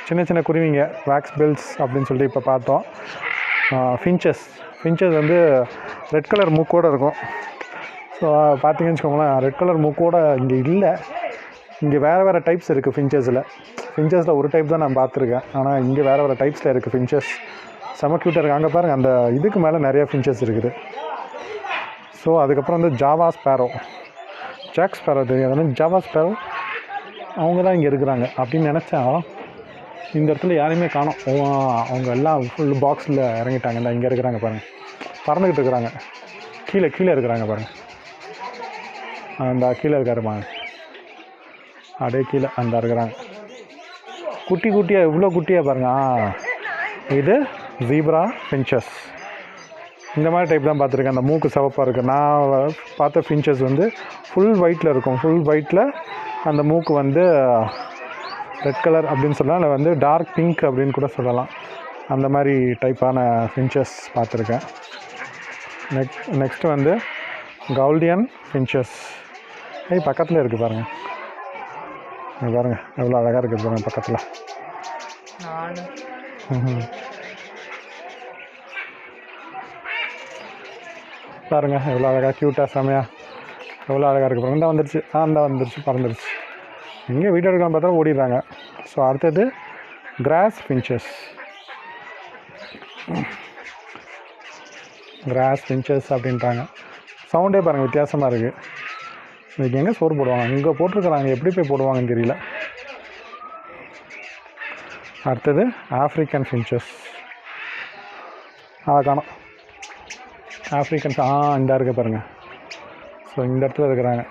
சின்ன சின்ன குருவிங்க wax bills அப்படின்னு சொல்லிட்டு இப்போ பார்த்தோம். ஃபின்ச்சஸ் வந்து ரெட் கலர் மூக்கோடு இருக்கும். ஸோ பார்த்தீங்கன்னு வச்சுக்கோங்களேன், ரெட் கலர் மூக்கோடு இங்கே இல்லை. இங்கே வேறு டைப்ஸ் இருக்குது ஃபின்ச்சஸில் ஒரு டைப் தான் நான் பார்த்துருக்கேன். ஆனால் இங்கே வேறு டைப்ஸில் இருக்குது ஃபின்ச்சஸ். செம க்யூட்டாக இருக்குது. அங்கே பாருங்கள், அந்த இதுக்கு மேலே நிறைய ஃபின்ச்சஸ் இருக்குது. ஸோ அதுக்கப்புறம் வந்து ஜாக் ஸ்பேரோ தெரியும். அதனால் ஜாவா ஸ்பேரோ அவங்க தான் இங்கே இருக்கிறாங்க அப்படின்னு நினச்சா இந்த இடத்துல யாரையுமே காணோம். அவங்க எல்லாம் ஃபுல் பாக்ஸில் இறங்கிட்டாங்க. இந்த இங்கே இருக்கிறாங்க பாருங்கள், பறந்துக்கிட்டு இருக்கிறாங்க. கீழே இருக்கிறாங்க பாருங்கள். அந்த கீழே இருக்காருமா, அப்படியே கீழே அந்த இருக்கிறாங்க. குட்டியாக இவ்வளோ குட்டியாக பாருங்கள். இது ஜீப்ரா ஃபின்ச்சஸ். இந்த மாதிரி டைப் தான் பார்த்துருக்கேன். அந்த மூக்கு சிவப்பாக இருக்குது. நான் பார்த்த ஃபின்ச்சஸ் வந்து ஃபுல் ஒயிட்டில் இருக்கும். ஃபுல் ஒயிட்டில் அந்த மூக்கு வந்து ரெட் கலர் அப்படின்னு சொல்லலாம், இல்லை வந்து டார்க் பிங்க் அப்படின்னு கூட சொல்லலாம். அந்த மாதிரி டைப்பான ஃபின்ச்சஸ் பார்த்துருக்கேன். நெக்ஸ்ட்டு வந்து கவுல்டியன் ஃபின்ச்சஸ். பக்கத்தில் இருக்குது பாருங்கள். பாருங்கள் எவ்வளோ அழகாக இருக்குது பாருங்கள் பக்கத்தில். பாருங்கள் எவ்வளோ அழகாக க்யூட்டாக செமையாக எவ்வளோ அழகாக இருக்குது பாருங்கள். வந்துருச்சு பறந்துருச்சு. இங்கே வீடியோ எடுக்கலாம் பார்த்தா ஓடிடுறாங்க. ஸோ அடுத்தது கிராஸ் ஃபின்ச்சஸ் அப்படின்றாங்க. சவுண்டே பாருங்கள் வித்தியாசமாக இருக்குது. இதுக்கு எங்கே சோறு போடுவாங்க? இங்கே போட்டிருக்கிறாங்க, எப்படி போய் போடுவாங்கன்னு தெரியல. அடுத்தது ஆஃப்ரிக்கன் ஃபின்ச்சஸ். அதை காணோம். ஆஃப்ரிக்கன்ஸ் இந்த இருக்க பாருங்கள். ஸோ இந்த இடத்துல இருக்கிறாங்க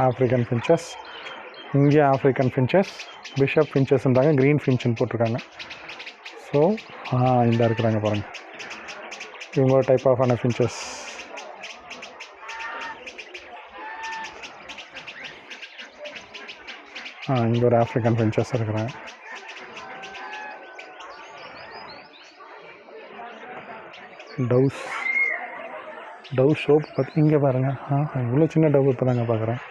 ஆஃப்ரிக்கன் ஃபின்ச்சஸ். இங்கே ஆஃப்ரிக்கன் ஃபின்ச்சஸ், பிஷப் ஃபின்ச்சஸ்ன்றாங்க, க்ரீன் ஃபின்ச்சுன்னு போட்டிருக்காங்க. ஸோ இந்த இருக்கிறாங்க பாருங்கள். இவங்க ஒரு டைப் ஆஃப் ஃபின்ச்சஸ். இங்கே ஒரு ஆஃப்ரிக்கன் ஃபின்ச்சஸ் இருக்கிறாங்க. டவ் ஷோப் பார்த்து இங்கே பாருங்கள். இவ்வளோ சின்ன டவ் இப்போ தாங்க பார்க்குறேன்.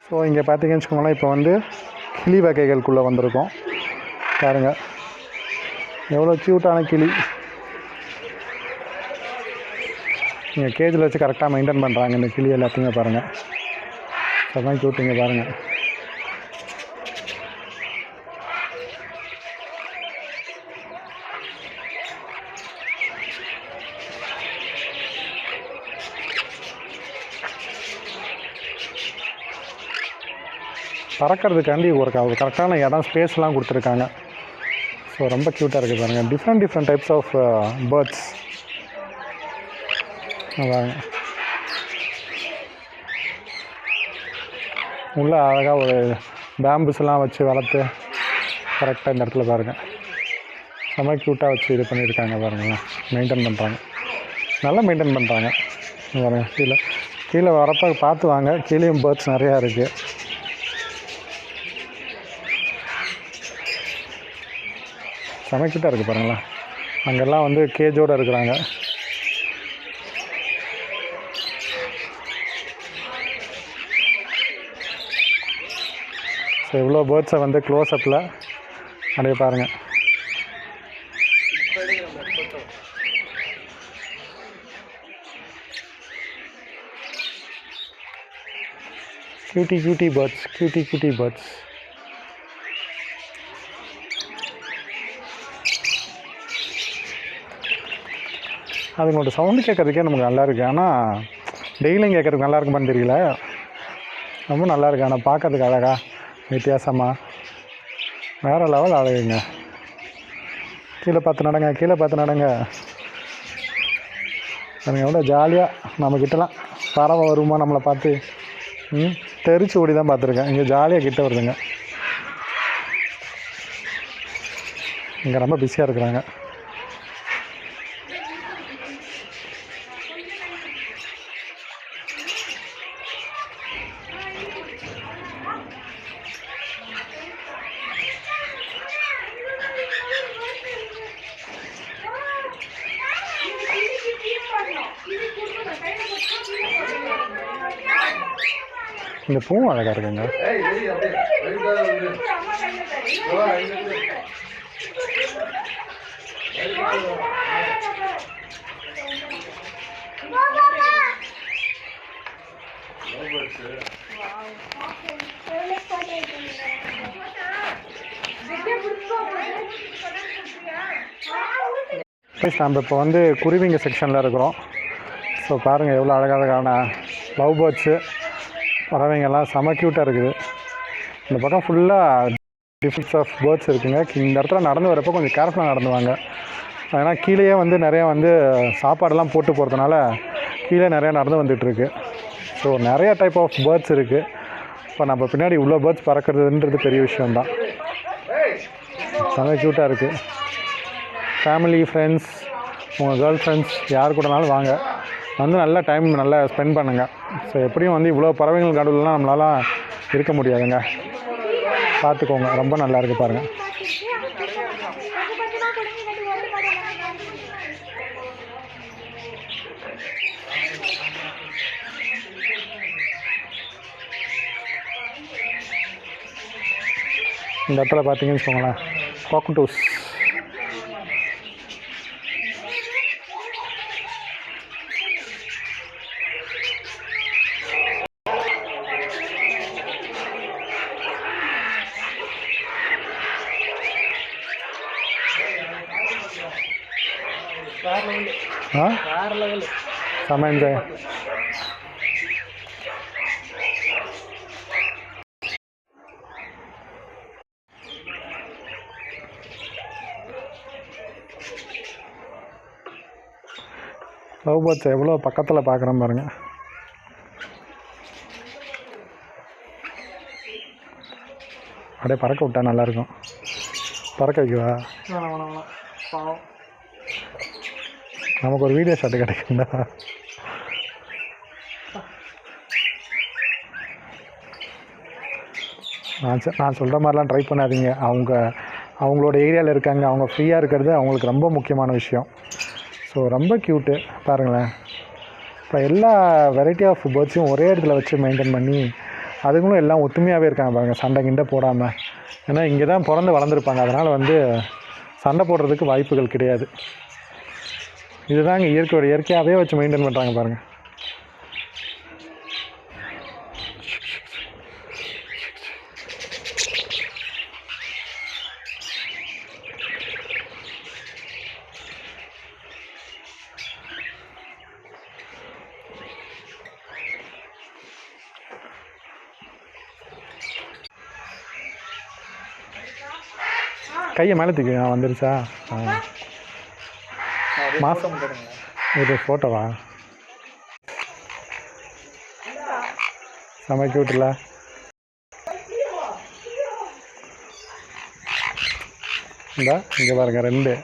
ஸோ இங்கே பார்த்தீங்கன்னு வச்சுக்கோங்களேன், இப்போ வந்து கிளி வகைகளுக்குள்ளே வந்திருக்கோம் பாருங்கள். எவ்வளோ க்யூட்டான கிளி. இங்கே கேஜில் வச்சு கரெக்டாக மெயின்டைன் பண்ணுறாங்க இந்த கிளி எல்லாத்தையுமே பாருங்கள். அதான் க்யூட்டுங்க பாருங்கள். பறக்கிறதுக்காண்டி ஒரு கரெக்டான இடம் ஸ்பேஸ்லாம் கொடுத்துருக்காங்க. ஸோ ரொம்ப க்யூட்டாக இருக்குது பாருங்கள். Different types of birds. அதாங்க உள்ளே அழகாக ஒரு பேம்புஸ்லாம் வச்சு வளர்த்து கரெக்டாக இந்த இடத்துல பாருங்கள். ரொம்ப க்யூட்டாக வச்சு இது பண்ணியிருக்காங்க பாருங்களேன். மெயின்டைன் பண்ணுறாங்க, நல்லா மெயின்டைன் பண்ணுறாங்க பாருங்கள். கீழே வரப்போ பார்த்து வாங்க. கீழேயும் பேர்ட்ஸ் நிறையா இருக்குது. சமைக்கிட்டாக இருக்குது பாருங்களேன். அங்கெல்லாம் வந்து கேஜோடு இருக்கிறாங்க. ஸோ இவ்வளோ பேர்ட்ஸை வந்து க்ளோஸ்அப்பில் அப்படியே பாருங்கள். cutie birds. அதுங்களோட சவுண்டு கேட்குறதுக்கே நமக்கு நல்லா இருக்குது. ஆனால் டெய்லியும் கேட்குறதுக்கு நல்லா இருக்குமான்னு தெரியல. ரொம்ப நல்லா இருக்குது. ஆனால் பார்க்கறதுக்கு அழகாக வித்தியாசமாக வேறு லெவல் அழகுங்க. கீழே பார்த்து நடங்க. அதுங்க எவ்வளோ ஜாலியாக நம்மக்கிட்டலாம் பறவை வருமா நம்மளை பார்த்து தெரிச்சு ஓடி தான் பார்த்துருக்கேன். இங்கே ஜாலியாக கிட்ட வருதுங்க. இங்கே ரொம்ப பிஸியாக இருக்கிறாங்க. இந்த பூவும் அழகாக இருக்குங்க. நம்ம இப்போ வந்து குருவிங்க செக்ஷனில் இருக்கிறோம். ஸோ பாருங்கள் எவ்வளோ அழகழகான லவ் பேர்ட்ஸு பறவைங்கள்லாம் செம க்யூட்டாக இருக்குது. இந்த பக்கம் ஃபுல்லாக டிஃப்ரெண்ட்ஸ் ஆஃப் பேர்ட்ஸ் இருக்குங்க. இந்த இடத்துல நடந்து வரப்போ கொஞ்சம் கேர்ஃபுல்லாக நடந்துவாங்க. ஏன்னா கீழேயே வந்து நிறையா வந்து சாப்பாடெல்லாம் போட்டு போகிறதுனால கீழே நிறையா நடந்து வந்துட்டுருக்கு. ஸோ நிறையா டைப் ஆஃப் பேர்ட்ஸ் இருக்குது. இப்போ நம்ம பின்னாடி இவ்வளோ பேர்ட்ஸ் பறக்கிறதுன்றது பெரிய விஷயந்தான். செம க்யூட்டாக இருக்குது. ஃபேமிலி, ஃப்ரெண்ட்ஸ், உங்கள் கேர்ள் ஃப்ரெண்ட்ஸ் யார் கூடனாலும் வாங்க, வந்து நல்லா டைம் நல்லா ஸ்பெண்ட் பண்ணுங்கள். ஸோ எப்படியும் வந்து இவ்வளோ பறவைகள் நடுவில்லாம் நம்மளால் இருக்க முடியாதுங்க. பார்த்துக்கோங்க, ரொம்ப நல்லா இருக்குது பாருங்கள். இந்த இடத்துல பார்த்தீங்கன்னு வச்சுக்கோங்களேன், காக்கட்டூஸ். செம என்ஜாய். லவ் பேர்ட்ஸ் எவ்வளோ பக்கத்தில் பார்க்குறோம் பாருங்கள். அப்படியே பறக்க விட்டா நல்லாயிருக்கும். பறக்க வைக்குவா? நமக்கு ஒரு வீடியோ ஷாட்டு கிடைக்குங்களா? நான் சொல்கிற மாதிரிலாம் ட்ரை பண்ணாதீங்க. அவங்களோட ஏரியாவில் இருக்காங்க, அவங்க ஃப்ரீயாக இருக்கிறது அவங்களுக்கு ரொம்ப முக்கியமான விஷயம். ஸோ ரொம்ப க்யூட்டு பாருங்களேன். இப்போ எல்லா வெரைட்டி ஆஃப் பேர்ட்ஸையும் ஒரே இடத்துல வச்சு மெயின்டைன் பண்ணி அதுங்களும் எல்லாம் ஒத்துமையாகவே இருக்காங்க பாருங்கள், சண்டை கிண்டை போடாமல். ஏன்னா இங்கே தான் பிறந்து வளர்ந்துருப்பாங்க, அதனால் வந்து சண்டை போடுறதுக்கு வாய்ப்புகள் கிடையாது. இதுதாங்க இயற்கையாகவே வச்சு மெயின்டைன் பண்ணுறாங்க பாருங்கள். கையை மேலே தூக்கி வந்துருச்சா? மாதம் இது ஃபோட்டோவா? செம க்யூட்டில். இந்தா இங்கே பாருங்க, 2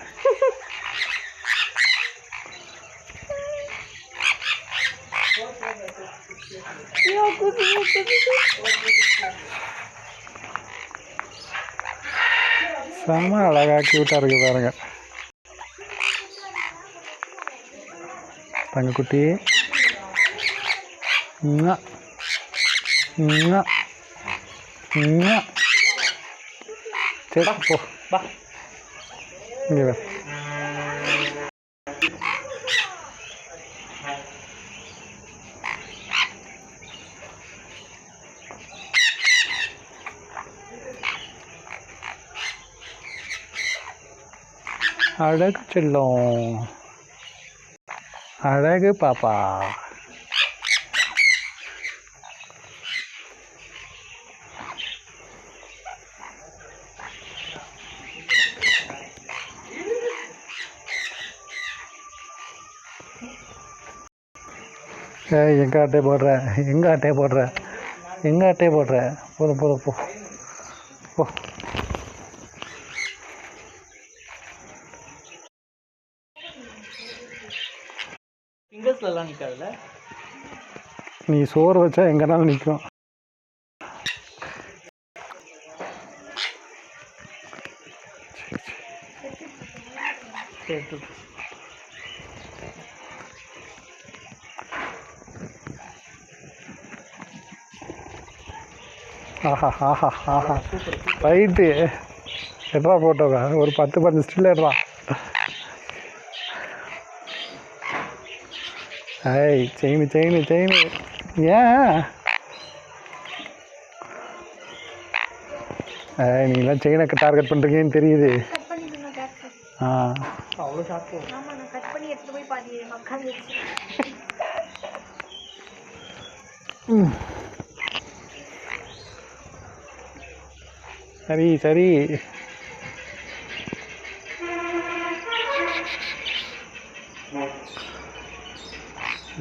செம அழகாக க்யூட்டாக இருக்குது பாருங்கள். தங்கக்குட்டி சரிடா போ வா. இங்கே வா. அழகு செல்லம், அழகு பாப்பா. எங்கே அட்டையை போடுற, எங்கே அட்டையை போடுற, எங்கே அட்டையை போடுற? போதும் போதும் போ போ. ஃபிங்கர்ஸ்லாம் நிற்காதுல்ல, நீ சோறு வச்சா எங்கேனாலும் நிற்கும். ஆஹா ஆஹா ஆஹா சூப்பர். ரைட்டு. எட்ரா போட்டோங்க ஒரு 10-15 ஸ்டில் எட்ரா. ஐய் செயின் செயின் செயின். ஏன் நீங்களாம் செயினை டார்கெட் பண்ணுறீங்கன்னு தெரியுது. ஆ அவ்வளோ ஷார்ப்பு. சரி சரி.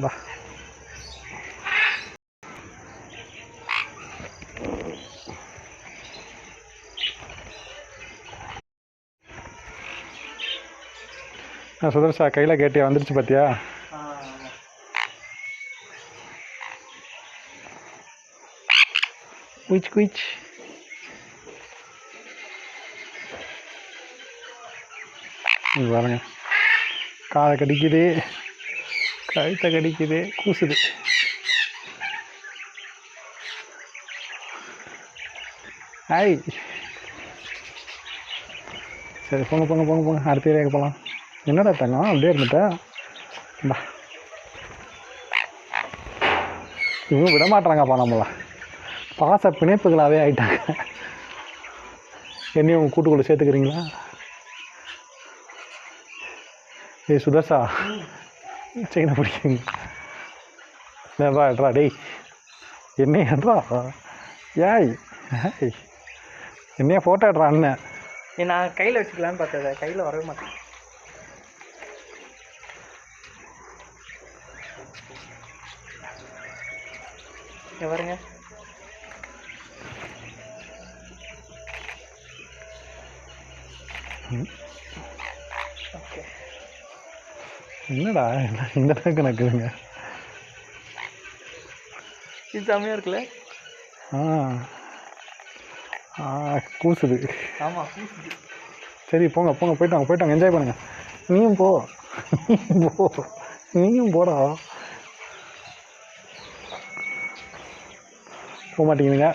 வா சுதர்ஷா கையில் கேட்டியா வந்துருச்சு பார்த்தியா? குயிச் குயிச். பாருங்க காதை கடிக்குது, கழுத்தை கடிக்குது, கூசுது. ஐய் சரி போங்க போங்க போங்க போங்க அடுத்த ஏரியாவுக்கு போகலாம். என்னடா தங்கம் அப்படியே இருந்துட்டா? பா இவங்க விட மாட்டாங்கப்பா நம்மள. பாச பிணைப்புகளாகவே ஆகிட்டாங்க. என்னையும் உங்கள் கூட்டுக்குள்ளே சேர்த்துக்கிறீங்களா? ஏய் சுதர்ஷா செயினை பிடிக்குங்க. ஏப்பா எட்ரா டேய், என்ன எட்ரா? ஏய் ஏய் என்னையா ஃபோட்டோ எட்ரா அண்ணன். நான் கையில் வச்சுக்கலான்னு பார்த்தேன், கையில் வரவே மாட்டேன். பாருங்க ஓகே. என்னடா இந்த அளவுக்கு நக்குதுங்க. இது செம்மையாக இருக்குல்ல? கூசுது. ஆமாம் கூசுது. சரி போங்க போங்க போயிட்டு வாங்க என்ஜாய் பண்ணுங்க. நீயும் போ நீயும் போடா. போக மாட்டேங்குதுங்க.